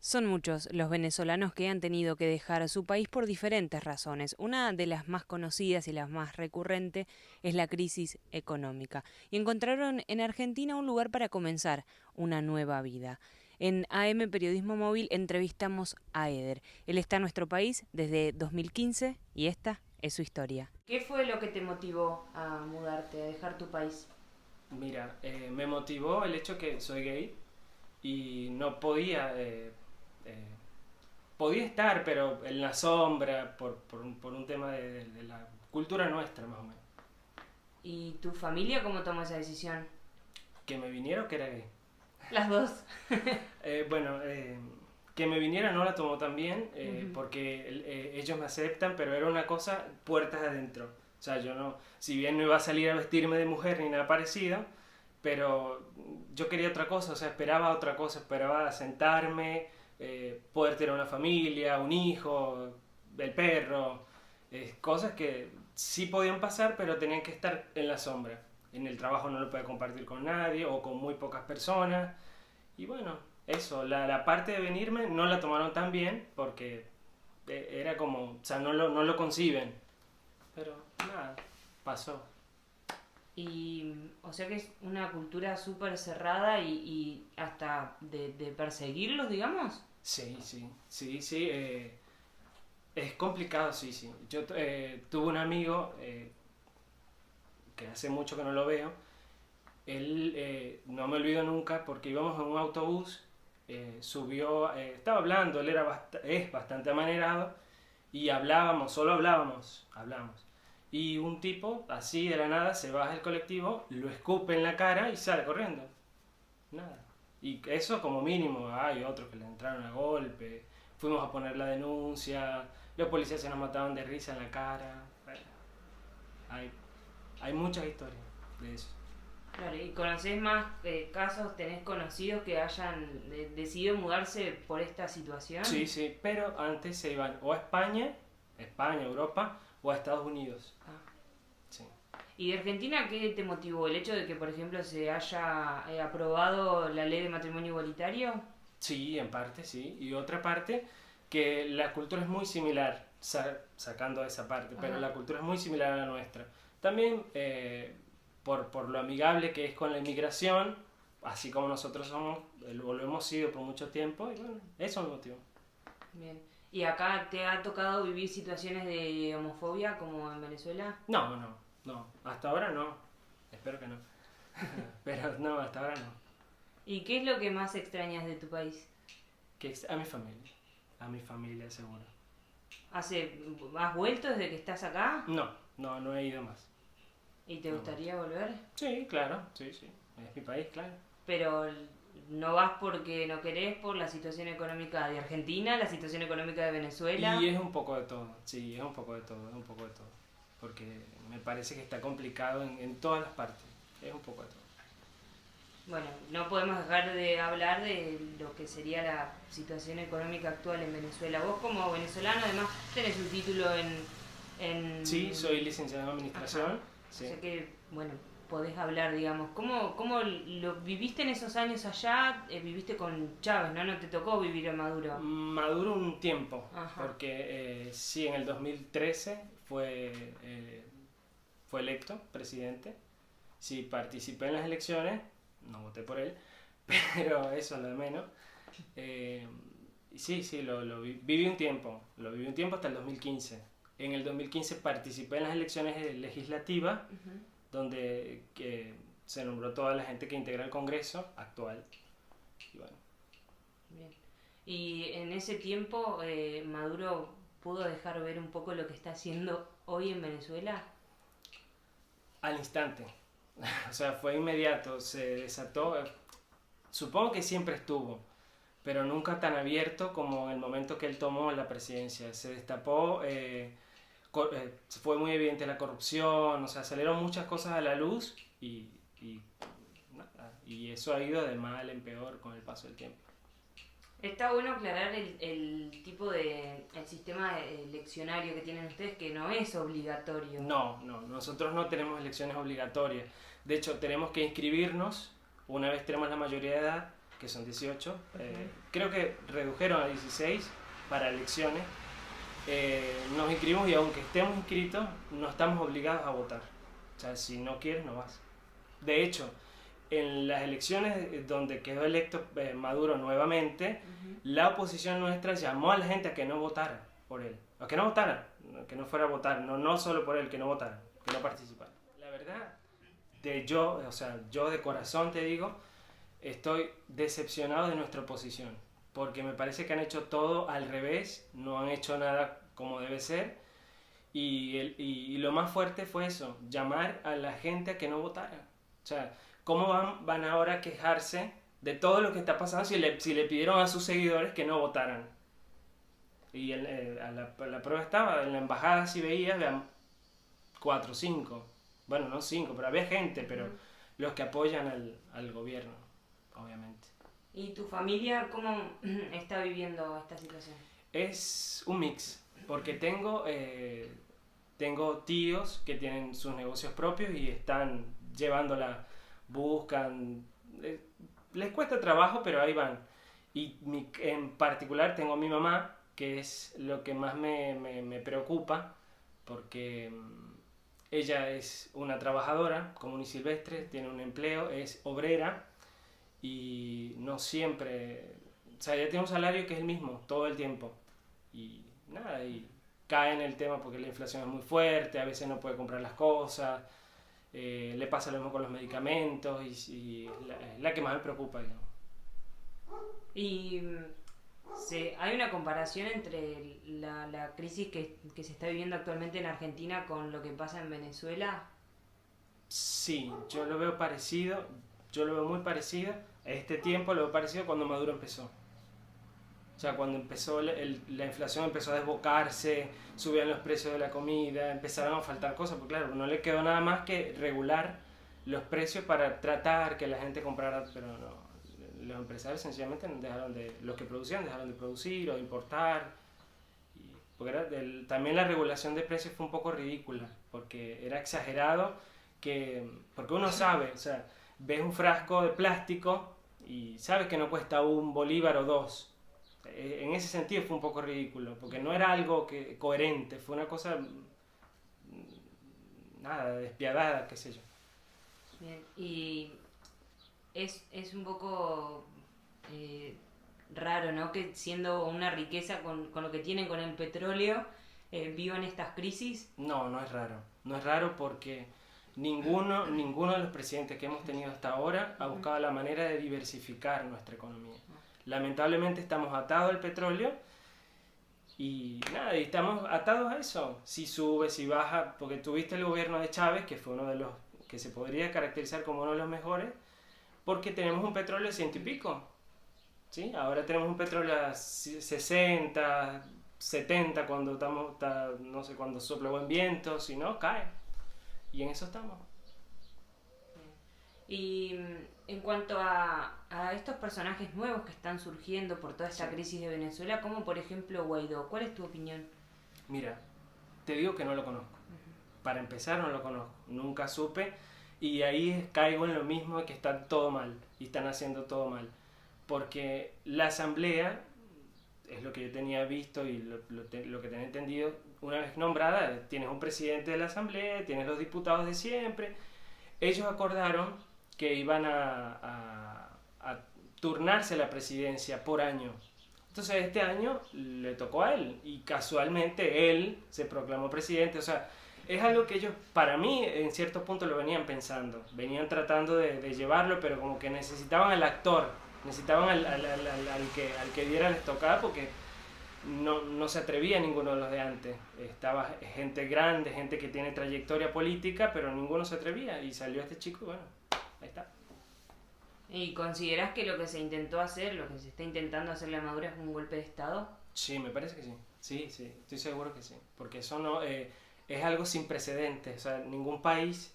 Son muchos los venezolanos que han tenido que dejar su país por diferentes razones. Una de las más conocidas y las más recurrente es la crisis económica. Y encontraron en Argentina un lugar para comenzar una nueva vida. En AM Periodismo Móvil entrevistamos a Eder. Él está en nuestro país desde 2015 y esta es su historia. ¿Qué fue lo que te motivó a mudarte, a dejar tu país? Mira, me motivó el hecho que soy gay y no podía, eh, podía estar, pero en la sombra, por un tema de la cultura nuestra, más o menos. ¿Y tu familia cómo tomó esa decisión? Que me viniera o que era gay. Las dos. Bueno, que me viniera no la tomó tan bien, Ujú. porque ellos me aceptan, pero era una cosa puertas adentro. O sea, yo no, si bien no iba a salir a vestirme de mujer ni nada parecido, pero yo quería otra cosa, o sea, esperaba otra cosa, esperaba sentarme, poder tener una familia, un hijo, el perro, cosas que sí podían pasar, pero tenían que estar en la sombra. En el trabajo no lo podía compartir con nadie o con muy pocas personas. Y bueno, eso, la parte de venirme no la tomaron tan bien porque era como, o sea, no lo conciben. Pero nada, pasó. Y, o sea que es una cultura súper cerrada y hasta de perseguirlos, digamos. Sí, sí, sí, sí. Es complicado, sí, sí. Yo tuve un amigo que hace mucho que no lo veo. Él, no me olvido nunca porque íbamos en un autobús, subió, estaba hablando, él es bastante amanerado y hablábamos, solo hablábamos. Y un tipo, así de la nada, se baja del colectivo, lo escupe en la cara y sale corriendo. Nada. Y eso como mínimo, hay otros que le entraron a golpe, fuimos a poner la denuncia, los policías se nos mataban de risa en la cara. Bueno, hay, hay muchas historias de eso. Claro, ¿y conocés más casos, tenés conocidos que hayan decidido mudarse por esta Sí, situación? sí, pero antes se iban o a España, Europa, o a Estados Unidos. Ah. Sí. ¿Y de Argentina qué te motivó? ¿El hecho de que, por ejemplo, se haya aprobado la ley de matrimonio igualitario? Sí, en parte, sí. Y otra parte, que la cultura es muy similar, sacando esa parte, pero Ajá. la cultura es muy similar a la nuestra. También por lo amigable que es con la inmigración, así como nosotros somos, lo hemos sido por mucho tiempo, y bueno, eso me motivó. Bien. ¿Y acá te ha tocado vivir situaciones de homofobia como en Venezuela? No, no, no, hasta ahora no, espero que no, pero no, hasta ahora no. ¿Y qué es lo que más extrañas de tu país? A mi familia seguro. ¿Has vuelto desde que estás acá? No, no, no he ido más. ¿Y te No he vuelto. gustaría volver? Sí, claro, sí, sí. Es mi país, claro. Pero no vas porque no querés por la situación económica de Argentina, la situación económica de Y Venezuela. es un poco de todo, sí, es un poco de todo, es un poco de todo. Porque me parece que está complicado en todas las partes. Es un poco de todo. Bueno, no podemos dejar de hablar de lo que sería la situación económica actual en Venezuela. Vos como venezolano además tenés un título Sí, en... soy licenciado en Ajá. administración, O sí. sea que, bueno, podés hablar, digamos. ¿Cómo lo viviste en esos años allá? Viviste con Chávez, ¿no? No te tocó vivir en Maduro. Maduro un tiempo, Ajá. porque sí, en el 2013 fue electo presidente. Sí, participé en las elecciones, no voté por él, pero eso es lo de menos. Eh, y sí, sí, viví un tiempo, lo viví un tiempo hasta el 2015. En el 2015 participé en las elecciones legislativas, Ujú. donde se nombró toda la gente que integra el Congreso actual. Y bueno, Bien. Y en ese tiempo Maduro pudo dejar ver un poco lo que está haciendo hoy en Venezuela. al instante, o sea, fue inmediato, se desató. Supongo que siempre estuvo, pero nunca tan abierto como en el momento que él tomó la presidencia. Se destapó, fue muy evidente la corrupción, o sea, salieron muchas cosas a la luz y nada, y eso ha ido de mal en peor con el paso del tiempo. Está bueno aclarar el tipo de el sistema eleccionario que tienen ustedes que no es obligatorio. No, no, nosotros no tenemos elecciones obligatorias. De hecho, tenemos que inscribirnos una vez tenemos la mayoría de edad, que son 18. Creo que redujeron a 16 para elecciones. Nos inscribimos y aunque estemos inscritos, no estamos obligados a votar. O sea, si no quieres, no vas. De hecho, en las elecciones donde quedó electo Maduro nuevamente, la oposición nuestra llamó a la gente a que no votara por él. A que no votara, que no fuera a votar, no solo por él, que no votara, que no participara. La verdad, yo de corazón te digo, estoy decepcionado de nuestra oposición, porque me parece que han hecho todo al revés, no han hecho nada como debe ser, y lo más fuerte fue eso, llamar a la gente a que no votara. O sea, ¿cómo van ahora a quejarse de todo lo que está pasando si le pidieron a sus seguidores que no votaran? Y la prueba estaba, en la embajada si veías, vean, 4 o 5, bueno, no 5, pero había gente, pero los que apoyan al gobierno, obviamente. ¿Y tu familia cómo está viviendo esta situación? Es un mix, porque tengo tíos que tienen sus negocios propios y están llevándola, buscan, les cuesta trabajo, pero ahí van. Y en particular tengo a mi mamá, que es lo que más me preocupa, porque ella es una trabajadora común y silvestre, tiene un empleo, es obrera y no siempre, o sea, ella tiene un salario que es el mismo todo el tiempo y nada, y cae en el tema porque la inflación es muy fuerte, a veces no puede comprar las cosas, le pasa lo mismo con los medicamentos y es la que más me preocupa, digamos. Y hay una comparación entre la crisis que se está viviendo actualmente en Argentina con lo que pasa en Venezuela. Sí, yo lo veo parecido, yo lo veo muy parecido. A este tiempo lo veo parecido cuando Maduro empezó. O sea, cuando empezó la inflación empezó a desbocarse, subían los precios de la comida, empezaron a faltar cosas, porque claro, no le quedó nada más que regular los precios para tratar que la gente comprara, pero no. Los empresarios sencillamente los que producían dejaron de producir o de importar. Porque también la regulación de precios fue un poco ridícula, porque era exagerado, porque uno sabe, o sea, ves un frasco de plástico y sabes que no cuesta $1 o $2. En ese sentido fue un poco ridículo, porque no era algo coherente, fue una cosa nada, despiadada, qué sé yo. Bien, y es un poco raro, ¿no? Que siendo una riqueza con lo que tienen con el petróleo, vivan estas crisis. No es raro. No es raro porque ninguno de los presidentes que hemos tenido hasta ahora ha buscado la manera de diversificar nuestra economía. Lamentablemente estamos atados al petróleo y nada, y estamos atados a eso. Si sube, si baja, porque tuviste el gobierno de Chávez, que fue uno de los que se podría caracterizar como uno de los mejores, porque tenemos un petróleo de 100 y pico. ¿Sí? Ahora tenemos un petróleo a 60, 70 cuando no sé, cuando sopla buen viento, si no, cae. Y en eso estamos. Y en cuanto a estos personajes nuevos que están surgiendo por toda esta crisis de Venezuela, como por ejemplo Guaidó, ¿cuál es tu opinión? Mira, te digo que no lo conozco. Para empezar, no lo conozco. Nunca supe. Y ahí caigo en lo mismo, que está todo mal. Y están haciendo todo mal. Porque la asamblea, es lo que yo tenía visto y lo que tenía entendido, una vez nombrada, tienes un presidente de la asamblea, tienes los diputados de siempre. Ellos acordaron que iban a turnarse la presidencia por año. Entonces este año le tocó a él y casualmente él se proclamó presidente. O sea, es algo que ellos, para mí, en cierto punto lo venían pensando. Venían tratando de llevarlo, pero como que necesitaban al actor, necesitaban al que diera la estocada, porque no se atrevía ninguno de los de antes. Estaba gente grande, gente que tiene trayectoria política, pero ninguno se atrevía. Y salió este chico y bueno, ahí está. ¿Y considerás que lo que se intentó hacer, lo que se está intentando hacerle a Maduro es un golpe de Estado? Sí, me parece que sí. Sí, estoy seguro que sí. Porque eso no es algo sin precedentes. O sea, ningún país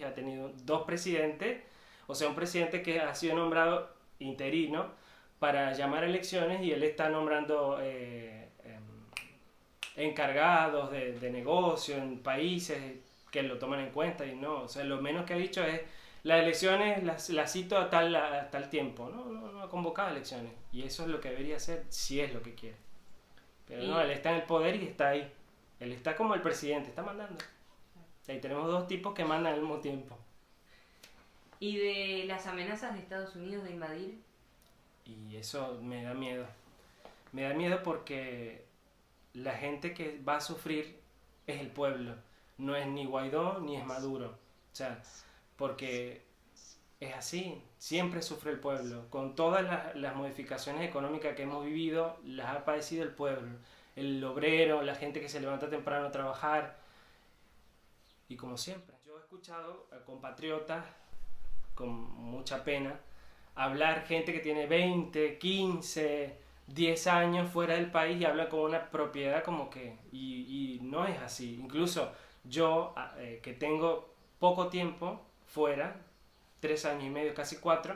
ha tenido 2 presidentes. O sea, un presidente que ha sido nombrado interino para llamar a elecciones y él está nombrando encargados de negocio en países que lo toman en cuenta y no. O sea, lo menos que ha dicho es las elecciones las cito a tal tiempo. No ha convocado elecciones. Y eso es lo que debería hacer si es lo que quiere. Pero no, él está en el poder y está ahí. Él está como el presidente, está mandando. Ahí tenemos dos tipos que mandan al mismo tiempo. ¿Y de las amenazas de Estados Unidos de invadir? Y eso me da miedo. Me da miedo porque la gente que va a sufrir es el pueblo. No es ni Guaidó ni es Maduro. O sea, porque es así. Siempre sufre el pueblo. Con todas las modificaciones económicas que hemos vivido, las ha padecido el pueblo. El obrero, la gente que se levanta temprano a trabajar. Y como siempre, yo he escuchado a compatriotas con mucha pena hablar, gente que tiene 20, 15, 10 años fuera del país y habla con una propiedad como que, y no es así. Incluso yo, que tengo poco tiempo fuera, 3 años y medio, casi 4,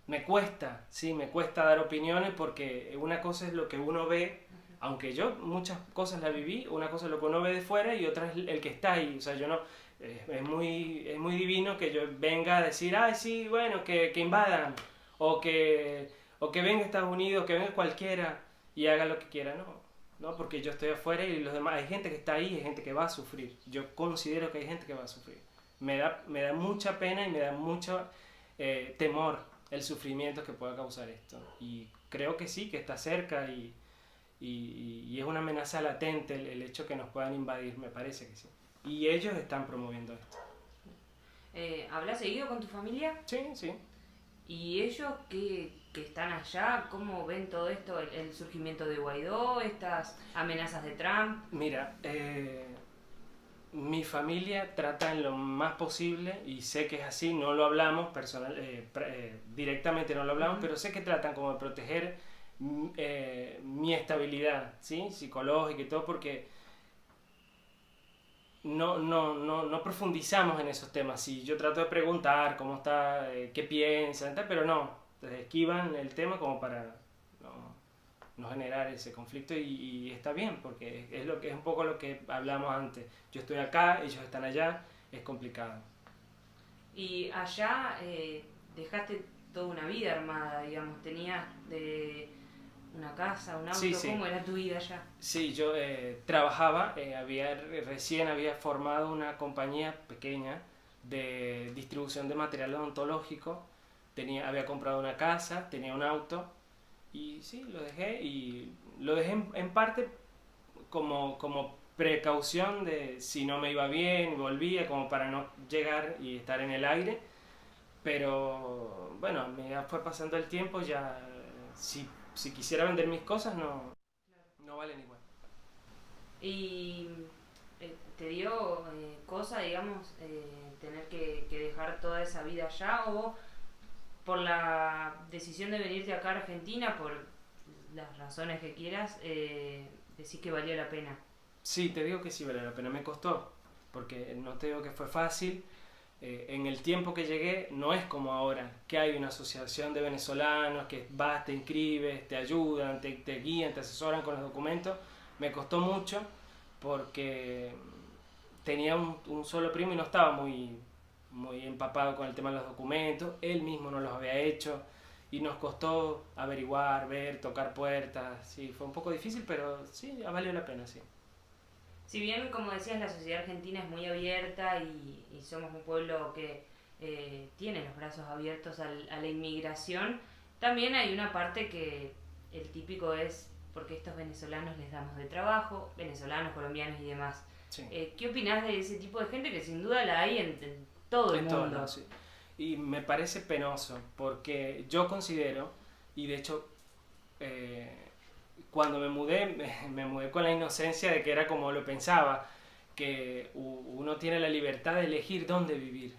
me cuesta, sí, me cuesta dar opiniones porque una cosa es lo que uno ve, aunque yo muchas cosas las viví, una cosa es lo que uno ve de fuera y otra es el que está ahí. O sea, yo no, es muy divino que yo venga a decir, ay, sí, bueno, que invadan, o que venga Estados Unidos, que venga cualquiera y haga lo que quiera. No, porque yo estoy afuera y los demás, hay gente que está ahí, hay gente que va a sufrir. Yo considero que hay gente que va a sufrir. Me da mucha pena y me da mucho temor el sufrimiento que pueda causar esto. Y creo que sí, que está cerca y es una amenaza latente el hecho que nos puedan invadir, me parece que sí. Y ellos están promoviendo esto. ¿Hablas seguido con tu familia? Sí, sí. ¿Y ellos que están allá, cómo ven todo esto, el surgimiento de Guaidó, estas amenazas de Trump? Mira, mi familia trata en lo más posible, y sé que es así, no lo hablamos directamente, no lo hablamos, pero sé que tratan como de proteger mi estabilidad, ¿sí? Psicológica y todo, porque no profundizamos en esos temas. Sí, yo trato de preguntar cómo está, qué piensan, tal, pero no, esquivan el tema como para no generar ese conflicto y está bien, porque es un poco lo que hablamos antes. Yo estoy acá, ellos están allá, es complicado. Y allá dejaste toda una vida armada, digamos, tenías una casa, un auto, Sí, sí. ¿cómo era tu vida allá? Sí, yo trabajaba, recién había formado una compañía pequeña de distribución de material odontológico, había comprado una casa, tenía un auto y sí, lo dejé en parte como precaución de si no me iba bien, volvía, como para no llegar y estar en el aire, pero bueno, me fue pasando el tiempo, ya si quisiera vender mis cosas no valen igual. ¿Y te dio cosa, digamos, tener que dejar toda esa vida allá o por la decisión de venirte acá a Argentina, por las razones que quieras, decís que valió la pena? Sí, te digo que sí vale la pena, me costó, porque no te digo que fue fácil. En el tiempo que llegué no es como ahora, que hay una asociación de venezolanos que vas, te inscribes, te ayudan, te guían, te asesoran con los documentos. Me costó mucho porque tenía un solo primo y no estaba muy empapado con el tema de los documentos, él mismo no los había hecho y nos costó averiguar, ver, tocar puertas. Sí, fue un poco difícil, pero sí, valió la pena, sí. Si bien, como decías, la sociedad argentina es muy abierta y somos un pueblo que tiene los brazos abiertos a la inmigración, también hay una parte que el típico es porque estos venezolanos les damos de trabajo, venezolanos, colombianos y demás. Sí. ¿Qué opinás de ese tipo de gente que sin duda la hay en todo el mundo? Lados, sí. Y me parece penoso porque yo considero, y de hecho cuando me mudé con la inocencia de que era como lo pensaba, que uno tiene la libertad de elegir dónde vivir,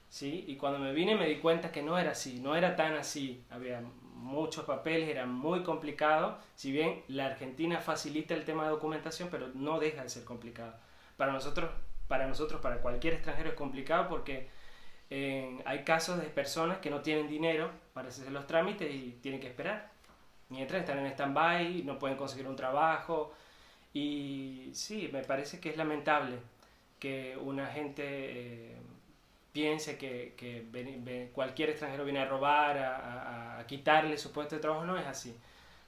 ¿sí? Y cuando me vine me di cuenta que no era así, no era tan así, había muchos papeles, era muy complicado, si bien la Argentina facilita el tema de documentación, pero no deja de ser complicado. Para cualquier extranjero es complicado porque hay casos de personas que no tienen dinero para hacer los trámites y tienen que esperar. Mientras están en stand-by, no pueden conseguir un trabajo. Y sí, me parece que es lamentable que una gente piense que cualquier extranjero viene a robar, a quitarle su puesto de trabajo. No es así.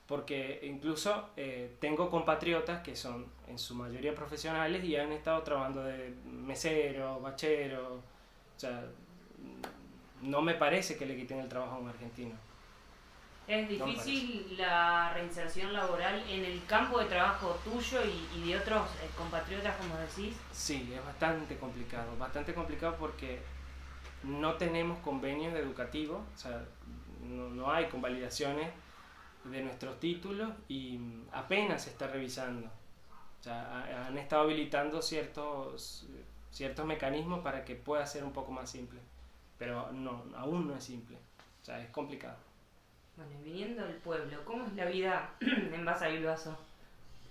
Porque incluso tengo compatriotas que son en su mayoría profesionales y han estado trabajando de mesero, bachero. O sea, no me parece que le quiten el trabajo a un argentino. ¿Es difícil la reinserción laboral en el campo de trabajo tuyo y de otros compatriotas, como decís? Sí, es bastante complicado porque no tenemos convenios educativos, o sea, no hay convalidaciones de nuestros títulos y apenas se está revisando. O sea, han estado habilitando ciertos mecanismos para que pueda ser un poco más simple, pero no, aún no es simple, o sea, es complicado. Bueno, y viniendo del pueblo, ¿cómo es la vida en Basa y Bilbaso?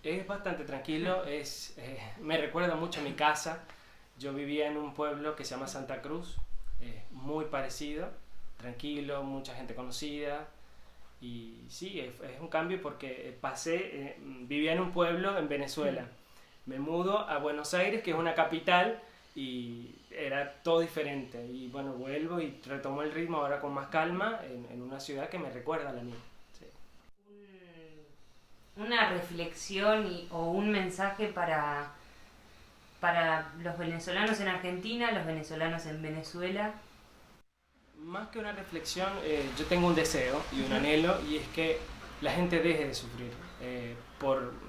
Es bastante tranquilo, me recuerda mucho a mi casa. Yo vivía en un pueblo que se llama Santa Cruz, muy parecido, tranquilo, mucha gente conocida. Y sí, es un cambio porque vivía en un pueblo en Venezuela. Me mudo a Buenos Aires, que es una capital, y era todo diferente. Y bueno, vuelvo y retomo el ritmo ahora con más calma en una ciudad que me recuerda a la mía. Sí. Una reflexión o un mensaje para los venezolanos en Argentina, los venezolanos en Venezuela. Más que una reflexión, yo tengo un deseo y un anhelo, y es que la gente deje de sufrir,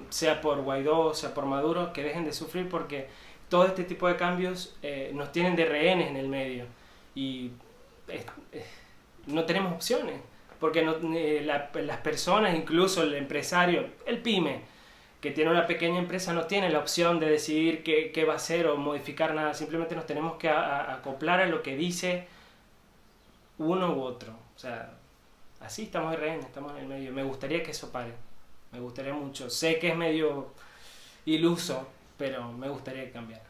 sea por Guaidó, sea por Maduro, que dejen de sufrir, porque todo este tipo de cambios nos tienen de rehenes en el medio y no tenemos opciones, porque las personas, incluso el empresario, el pyme, que tiene una pequeña empresa, no tiene la opción de decidir qué va a hacer o modificar nada, simplemente nos tenemos que acoplar a lo que dice uno u otro. O sea, así estamos de rehenes, estamos en el medio. Me gustaría que eso pare, me gustaría mucho. Sé que es medio iluso, pero me gustaría cambiar.